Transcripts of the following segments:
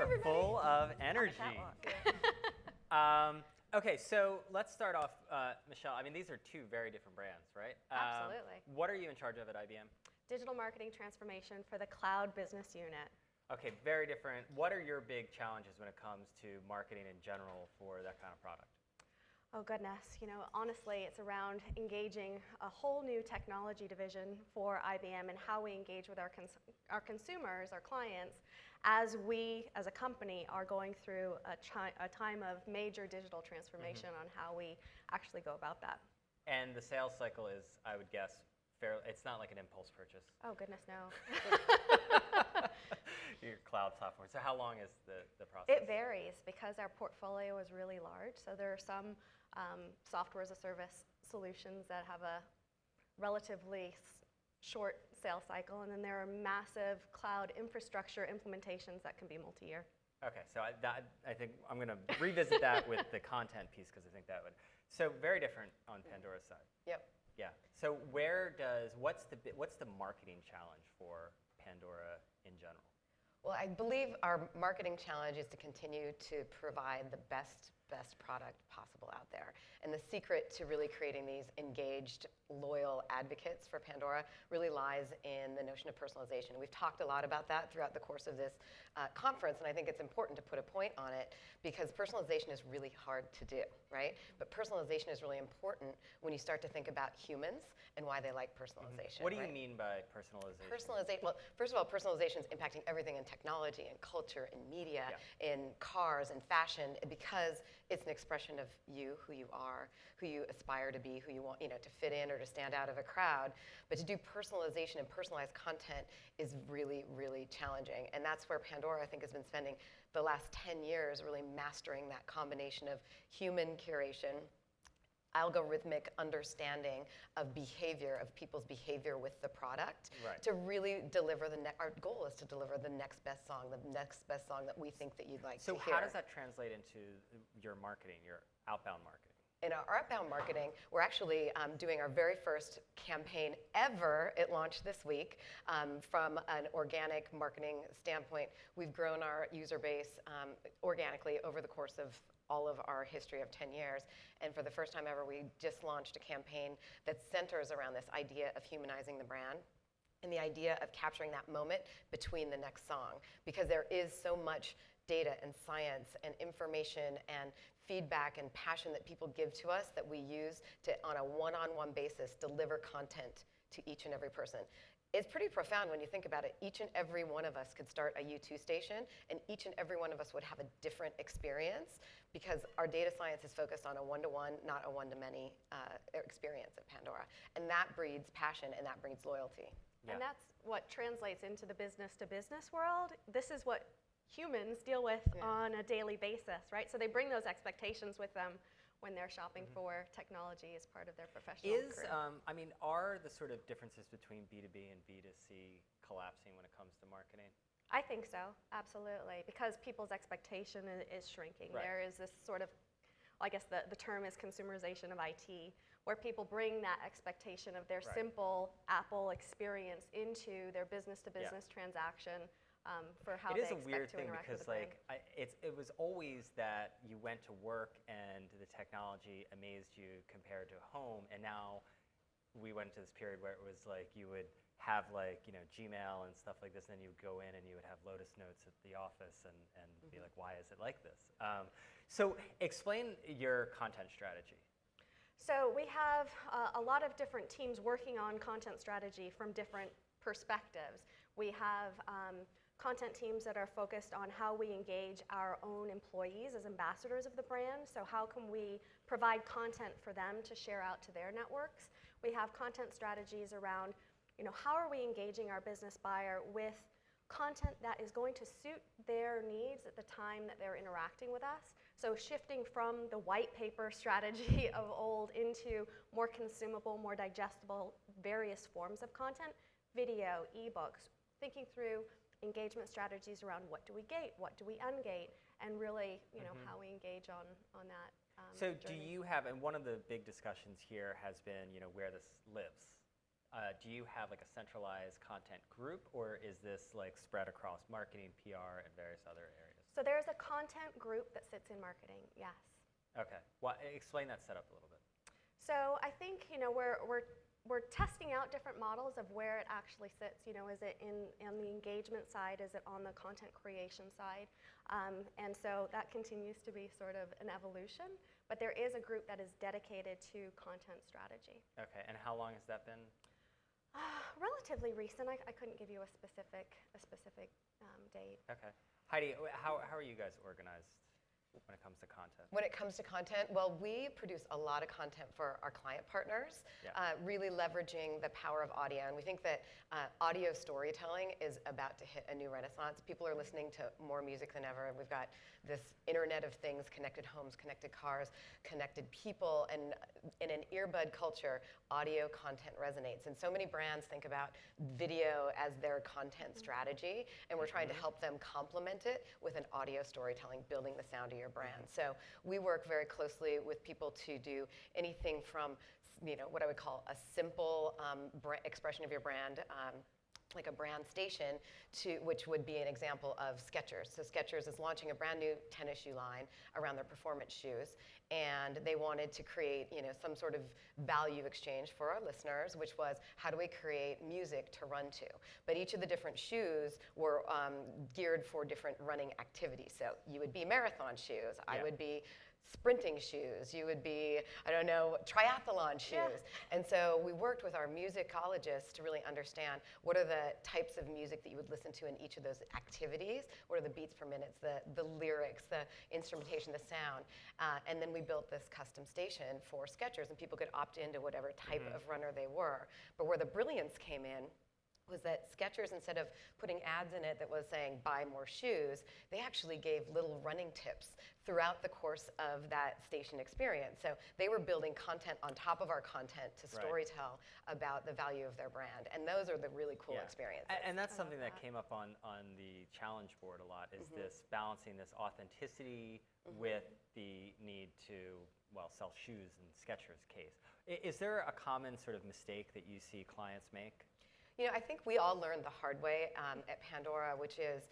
We're full of energy. Okay, so let's start off, Michelle. I mean, these are two very different brands, right? Absolutely. What are you in charge of at IBM? Digital marketing transformation for the cloud business unit. Okay, very different. What are your big challenges when it comes to marketing in general for that kind of product? Oh goodness, honestly, it's around engaging a whole new technology division for IBM and how we engage with our consumers, our clients, as we, as a company, are going through a time of major digital transformation on how we actually go about that. And the sales cycle is, I would guess, it's not like an impulse purchase. Oh goodness, no. Your cloud software. So how long is the process? It varies because our portfolio is really large. So there are some software as a service solutions that have a relatively short sales cycle, and then there are massive cloud infrastructure implementations that can be multi-year. Okay, so I think I'm going to revisit that with the content piece because I think that would. So very different on Pandora's side. Yep. Yeah. So what's the marketing challenge for Pandora in general? Well, I believe our marketing challenge is to continue to provide the best product possible out there. And the secret to really creating these engaged, loyal advocates for Pandora really lies in the notion of personalization. We've talked a lot about that throughout the course of this conference, and I think it's important to put a point on it because personalization is really hard to do, right? But personalization is really important when you start to think about humans and why they like personalization. What do you mean by personalization? Well, first of all, personalization is impacting everything in technology and culture and media, in cars and fashion, because it's an expression of you, who you are, who you aspire to be, who you want, to fit in or to stand out of a crowd. But to do personalization and personalized content is really, really challenging. And that's where Pandora, I think, has been spending the last 10 years really mastering that combination of human curation, algorithmic understanding of behavior, of people's behavior with the product, to really deliver our goal is to deliver the next best song that we think that you'd like to hear. So how does that translate into your marketing, your outbound marketing? In our outbound marketing, we're actually doing our very first campaign ever. It launched this week. From an organic marketing standpoint, we've grown our user base organically over the course of all of our history of 10 years. And for the first time ever, we just launched a campaign that centers around this idea of humanizing the brand and the idea of capturing that moment between the next song. Because there is so much data and science and information and feedback and passion that people give to us that we use to, on a one-on-one basis, deliver content to each and every person. It's pretty profound when you think about it. Each and every one of us could start a U2 station, and each and every one of us would have a different experience because our data science is focused on a one-to-one, not a one-to-many experience at Pandora. And that breeds passion, and that breeds loyalty. Yeah. And that's what translates into the business-to-business world. This is what humans deal with on a daily basis, right? So they bring those expectations with them when they're shopping for technology as part of their professional career. Are the sort of differences between B2B and B2C collapsing when it comes to marketing? I think so, absolutely, because people's expectation is shrinking. Right. There is this sort of, I guess the term is consumerization of IT, where people bring that expectation of their simple Apple experience into their business-to-business transaction. For how they expect to interact with the brand. It is a weird thing because it was always that you went to work and the technology amazed you compared to home, and now we went to this period where it was like you would have Gmail and stuff like this, and then you would go in and you would have Lotus Notes at the office and be like, why is it like this? So explain your content strategy. So we have a lot of different teams working on content strategy from different perspectives. We have content teams that are focused on how we engage our own employees as ambassadors of the brand. So how can we provide content for them to share out to their networks? We have content strategies around, how are we engaging our business buyer with content that is going to suit their needs at the time that they're interacting with us. So shifting from the white paper strategy of old into more consumable, more digestible, various forms of content, video, ebooks, thinking through engagement strategies around what do we gate, what do we ungate, and really, how we engage on that So journey. do you have, and one of the big discussions here has been, where this lives. Do you have like a centralized content group, or is this like spread across marketing, PR, and various other areas? So there's a content group that sits in marketing, yes. Okay. Well, explain that setup a little bit. So I think we're testing out different models of where it actually sits. Is it on the engagement side? Is it on the content creation side? And so that continues to be sort of an evolution. But there is a group that is dedicated to content strategy. Okay. And how long has that been? Relatively recent. I couldn't give you a specific date. Okay. Heidi, how are you guys organized when it comes to content? When it comes to content, well, we produce a lot of content for our client partners, really leveraging the power of audio. And we think that audio storytelling is about to hit a new renaissance. People are listening to more music than ever. We've got this Internet of Things, connected homes, connected cars, connected people, and in an earbud culture, audio content resonates. And so many brands think about video as their content strategy, and we're trying to help them complement it with an audio storytelling, building the sound of your brand. So we work very closely with people to do anything from, what I would call a simple expression of your brand, like a brand station, which would be an example of Skechers. So Skechers is launching a brand new tennis shoe line around their performance shoes, and they wanted to create, some sort of value exchange for our listeners, which was, how do we create music to run to? But each of the different shoes were geared for different running activities. So you would be marathon shoes, I would be sprinting shoes, you would be, triathlon shoes. And so we worked with our musicologists to really understand what are the types of music that you would listen to in each of those activities, what are the beats per minute, the lyrics, the instrumentation, the sound. And then we built this custom station for Skechers, and people could opt into whatever type of runner they were. But where the brilliance came in was that Skechers, instead of putting ads in it that was saying, buy more shoes, they actually gave little running tips throughout the course of that station experience. So they were building content on top of our content to storytell about the value of their brand. And those are the really cool experiences. And that's something that came up on the challenge board a lot, is this balancing this authenticity with the need to, sell shoes in Skechers' case. Is there a common sort of mistake that you see clients make? I think we all learned the hard way at Pandora, which is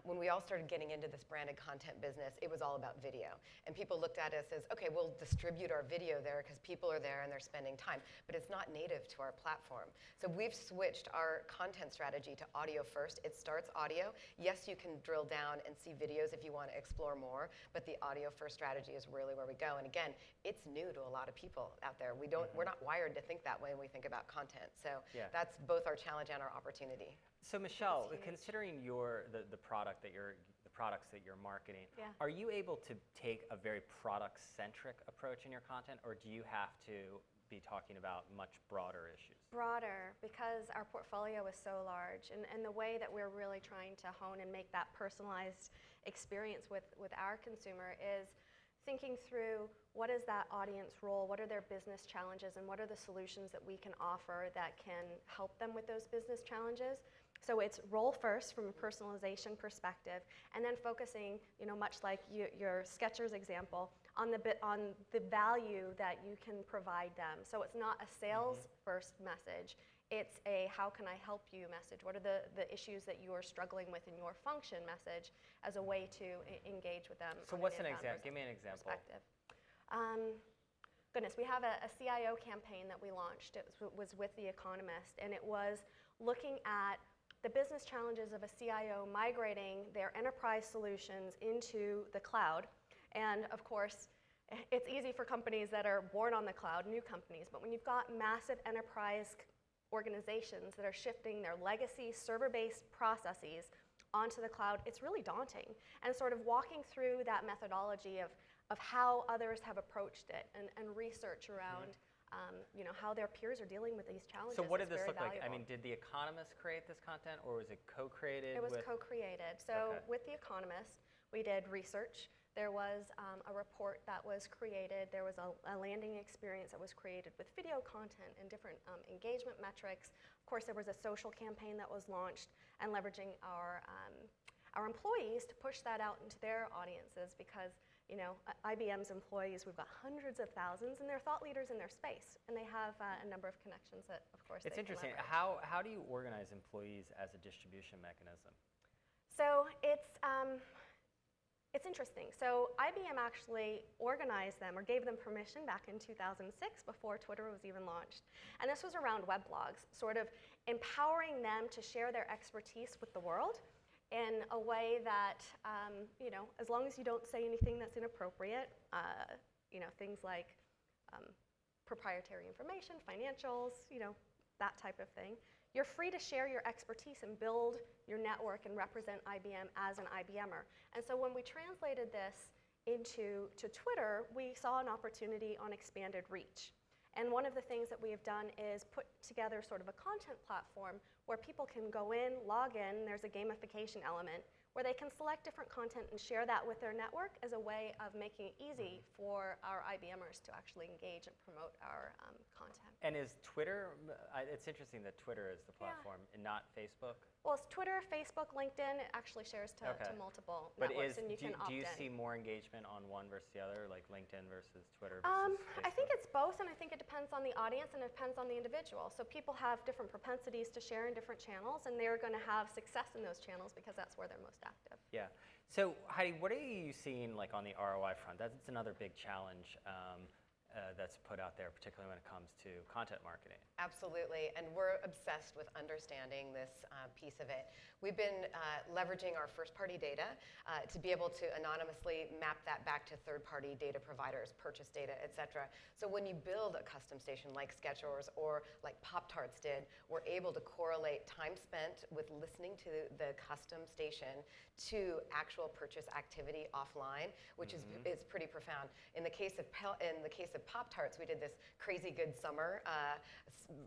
when we all started getting into this branded content business, it was all about video. And people looked at us as, okay, we'll distribute our video there because people are there and they're spending time. But it's not native to our platform. So we've switched our content strategy to audio first. It starts audio. Yes, you can drill down and see videos if you want to explore more, but the audio first strategy is really where we go. And again, it's new to a lot of people out there. We're not wired to think that way when we think about content. So that's both our challenge and our opportunity. So Michelle, considering the products that you're marketing, are you able to take a very product-centric approach in your content, or do you have to be talking about much broader issues? Broader, because our portfolio is so large, and the way that we're really trying to hone and make that personalized experience with our consumer is thinking through what is that audience role, what are their business challenges, and what are the solutions that we can offer that can help them with those business challenges. So it's role first from a personalization perspective, and then focusing, much like your Skechers example, on the value that you can provide them. So it's not a sales first message. It's a how can I help you message. What are the issues that you are struggling with in your function message as a way to engage with them. So what's an example? Give me an example. Goodness, we have a CIO campaign that we launched. It was with The Economist, and it was looking at the business challenges of a CIO migrating their enterprise solutions into the cloud. And of course, it's easy for companies that are born on the cloud, new companies, but when you've got massive enterprise organizations that are shifting their legacy server-based processes onto the cloud, it's really daunting. And sort of walking through that methodology of how others have approached it and research around how their peers are dealing with these challenges. So what did this look valuable. like? I mean, did The Economist create this content, or was it co-created? It was co-created. So with The Economist, we did research. There was a report that was created. There was a landing experience that was created with video content and different engagement metrics. Of course, there was a social campaign that was launched, and leveraging our employees to push that out into their audiences, because IBM's employees, we've got hundreds of thousands, and they're thought leaders in their space, and they have a number of connections that, of course, it's they interesting. can How do you organize employees as a distribution mechanism? So it's It's interesting. So IBM actually organized them or gave them permission back in 2006 before Twitter was even launched. And this was around web blogs, sort of empowering them to share their expertise with the world in a way that, as long as you don't say anything that's inappropriate, things like proprietary information, financials, that type of thing, you're free to share your expertise and build your network and represent IBM as an IBMer. And so when we translated this into Twitter, we saw an opportunity on expanded reach. And one of the things that we have done is put together sort of a content platform where people can go in, log in, there's a gamification element, where they can select different content and share that with their network as a way of making it easy for our IBMers to actually engage and promote our content. And is Twitter, it's interesting that Twitter is the platform and not Facebook? Well, it's Twitter, Facebook, LinkedIn. It actually shares to multiple networks, and you can opt in. Do you see more engagement on one versus the other, like LinkedIn versus Twitter versus Facebook? I think it's both, and I think it depends on the audience and it depends on the individual. So people have different propensities to share in different channels, and they're going to have success in those channels because that's where they're most active. Yeah. So Heidi, what are you seeing like on the ROI front? That's another big challenge that's put out there, particularly when it comes to content marketing. Absolutely, and we're obsessed with understanding this piece of it. We've been leveraging our first-party data to be able to anonymously map that back to third-party data providers, purchase data, et cetera. So when you build a custom station like Skechers or like Pop-Tarts did, we're able to correlate time spent with listening to the custom station to actual purchase activity offline, which is pretty profound. In the case of Pop-Tarts, we did this crazy good summer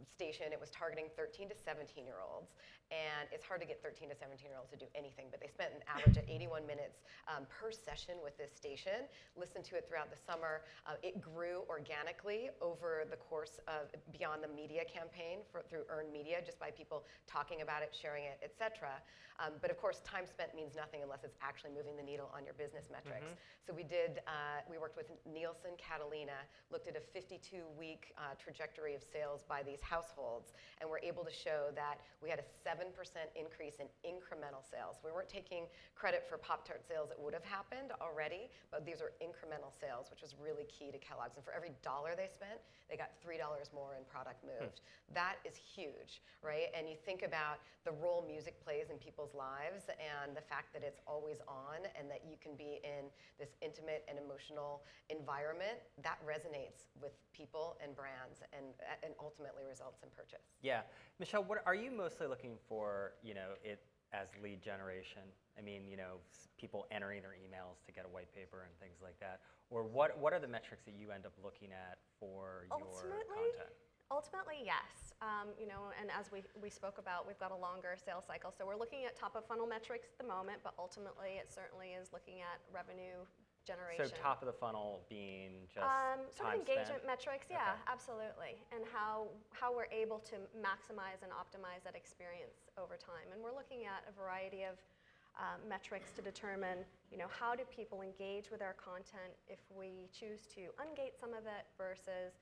station. It was targeting 13 to 17-year-olds. And it's hard to get 13 to 17-year-olds to do anything, but they spent an average of 81 minutes per session with this station, listened to it throughout the summer. It grew organically over the course of beyond the media campaign through earned media, just by people talking about it, sharing it, et cetera. But of course, time spent means nothing unless it's actually moving the needle on your business metrics. So we worked with Nielsen Catalina, looked at a 52-week trajectory of sales by these households, and we're able to show that we had a 7% increase in incremental sales. We weren't taking credit for Pop-Tart sales that would have happened already, but these are incremental sales, which was really key to Kellogg's. And for every $1 they spent, they got $3 more in product moved. That is huge, right? And you think about the role music plays in people's lives and the fact that it's always on and that you can be in this intimate and emotional environment, that resonates with people and brands and ultimately results in purchase. Yeah. Michelle, what are you mostly looking for, it as lead generation? I mean, people entering their emails to get a white paper and things like that. Or what are the metrics that you end up looking at for your content? Ultimately, yes. And as we spoke about, we've got a longer sales cycle. So we're looking at top of funnel metrics at the moment, but ultimately it certainly is looking at revenue generation. So top of the funnel being just sort of engagement metrics, yeah, Okay. absolutely. And how we're able to maximize and optimize that experience over time. And we're looking at a variety of metrics to determine, how do people engage with our content if we choose to ungate some of it versus,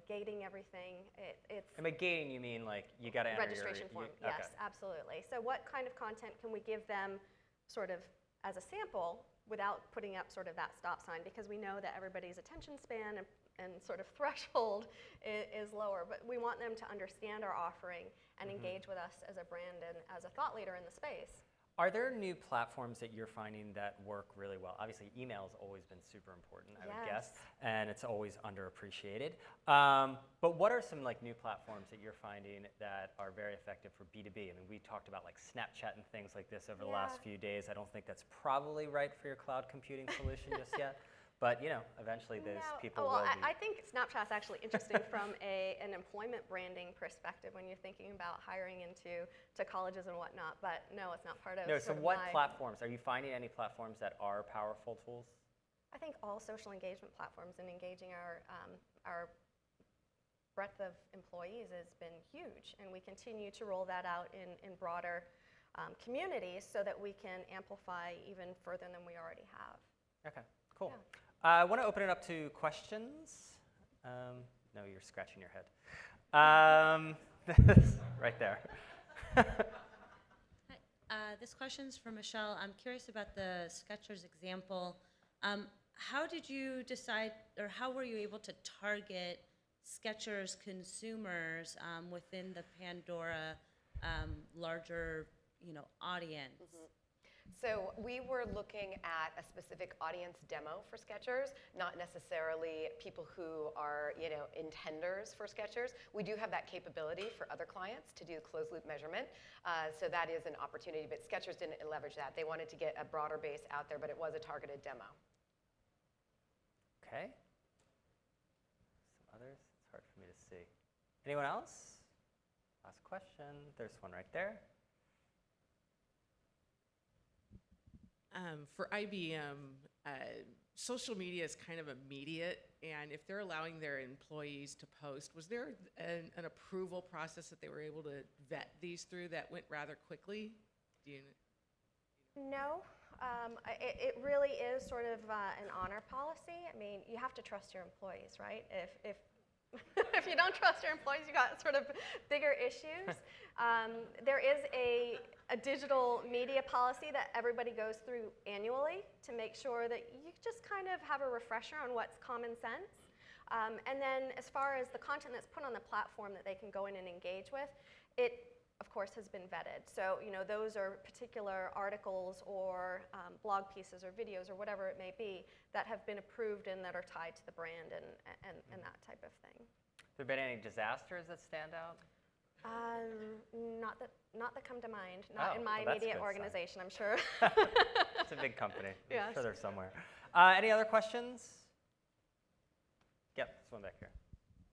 gating everything. And by gating, you mean like you got to enter registration form. Yes, absolutely. So what kind of content can we give them sort of as a sample without putting up sort of that stop sign, because we know that everybody's attention span and sort of threshold is lower, but we want them to understand our offering and engage with us as a brand and as a thought leader in the space. Are there new platforms that you're finding that work really well? Obviously, email has always been super important, I would guess, and it's always underappreciated. But what are some new platforms that you're finding that are very effective for B2B? I mean, we talked about Snapchat and things like this over the last few days. I don't think that's probably right for your cloud computing solution just yet. But eventually those people will be. I think Snapchat's actually interesting from an employment branding perspective when you're thinking about hiring into colleges and whatnot. But no, it's not part of. No. So what platforms are you finding? Any platforms that are powerful tools? I think all social engagement platforms and engaging our breadth of employees has been huge, and we continue to roll that out in broader communities so that we can amplify even further than we already have. Okay. Cool. Yeah. I want to open it up to questions. No, you're scratching your head. Right there. This question's for Michelle. I'm curious about the Skechers example. How did you decide, or how were you able to target Skechers consumers within the Pandora larger, audience? So we were looking at a specific audience demo for Skechers, not necessarily people who are, intenders for Skechers. We do have that capability for other clients to do closed loop measurement. So that is an opportunity, but Skechers didn't leverage that. They wanted to get a broader base out there, but it was a targeted demo. Okay. Some others? It's hard for me to see. Anyone else? Last question. There's one right there. For IBM, social media is kind of immediate, and if they're allowing their employees to post, was there an approval process that they were able to vet these through that went rather quickly? No, it really is sort of an honor policy. I mean, you have to trust your employees, right? If if you don't trust your employees, you got sort of bigger issues. There is a digital media policy that everybody goes through annually to make sure that you just kind of have a refresher on what's common sense. And then as far as the content that's put on the platform that they can go in and engage with, it of course has been vetted. So those are particular articles or blog pieces or videos or whatever it may be that have been approved and that are tied to the brand and that type of thing. Have there been any disasters that stand out? Not that come to mind. Not in my well, that's a immediate good organization, I'm sure. It's a big company. Yes. I'm sure they're somewhere. Any other questions? Yep, this one back here.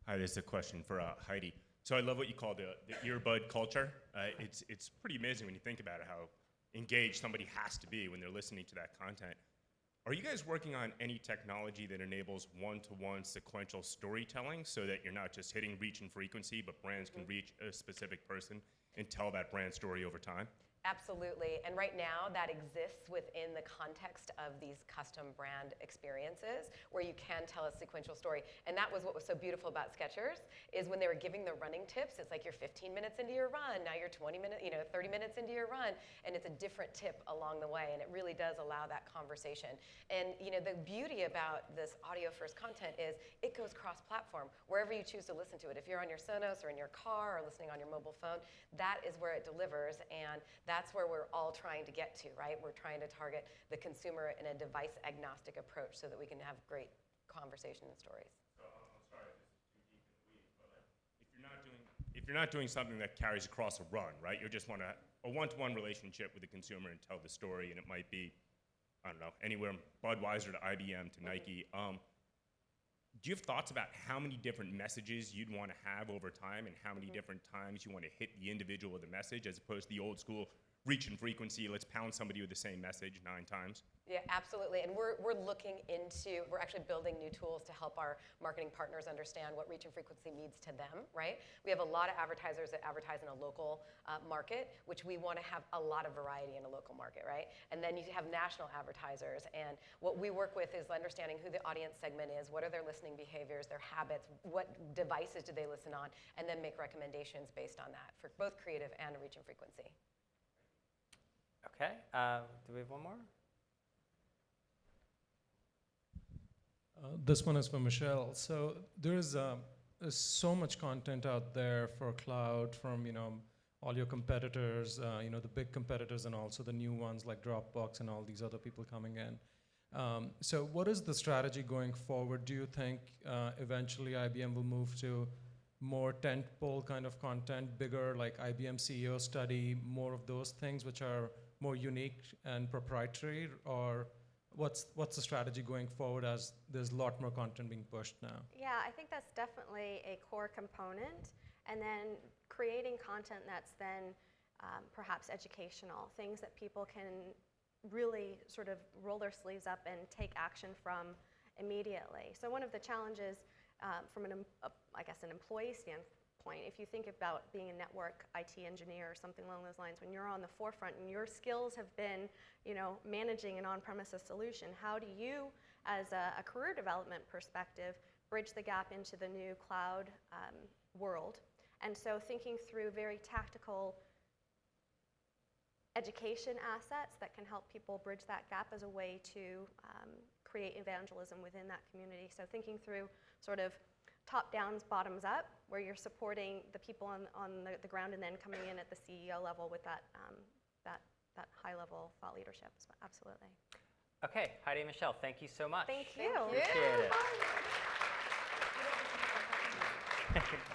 Hi, this is a question for Heidi. So I love what you call the earbud culture. It's pretty amazing when you think about it, how engaged somebody has to be when they're listening to that content. Are you guys working on any technology that enables one-to-one sequential storytelling so that you're not just hitting reach and frequency, but brands can reach a specific person and tell that brand story over time? Absolutely, and right now that exists within the context of these custom brand experiences where you can tell a sequential story. And that was what was so beautiful about Skechers, is when they were giving the running tips, it's like you're 15 minutes into your run, now you're 30 minutes into your run, and it's a different tip along the way, and it really does allow that conversation. And the beauty about this audio first content is it goes cross-platform, wherever you choose to listen to it. If you're on your Sonos or in your car or listening on your mobile phone, that is where it delivers, and that's where we're all trying to get to, right? We're trying to target the consumer in a device-agnostic approach so that we can have great conversation and stories. So I'm sorry, this is too deep in the weeds, but if you're not doing something that carries across a run, right? You just want a one-to-one relationship with the consumer and tell the story, and it might be, I don't know, anywhere Budweiser to IBM to Nike. Do you have thoughts about how many different messages you'd want to have over time and how many different times you want to hit the individual with the message as opposed to the old school reach and frequency, let's pound somebody with the same message 9 times? Yeah, absolutely. And we're actually building new tools to help our marketing partners understand what reach and frequency means to them, right? We have a lot of advertisers that advertise in a local market, which we want to have a lot of variety in a local market, right? And then you have national advertisers. And what we work with is understanding who the audience segment is, what are their listening behaviors, their habits, what devices do they listen on, and then make recommendations based on that for both creative and reach and frequency. Okay, do we have one more? This one is for Michelle. So there's so much content out there for cloud from all your competitors, the big competitors and also the new ones like Dropbox and all these other people coming in. So what is the strategy going forward? Do you think eventually IBM will move to more tentpole kind of content, bigger like IBM CEO study, more of those things which are more unique and proprietary, or what's the strategy going forward as there's a lot more content being pushed now? Yeah, I think that's definitely a core component. And then creating content that's then perhaps educational, things that people can really sort of roll their sleeves up and take action from immediately. So one of the challenges from an employee standpoint, if you think about being a network IT engineer or something along those lines, when you're on the forefront and your skills have been, managing an on-premises solution, how do you, as a career development perspective, bridge the gap into the new cloud world? And so thinking through very tactical education assets that can help people bridge that gap as a way to create evangelism within that community. So thinking through sort of top down, bottoms up, where you're supporting the people on the ground and then coming in at the CEO level with that high level thought leadership. Absolutely. Okay, Heidi and Michelle, thank you so much. Thank you. Appreciate it.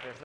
There's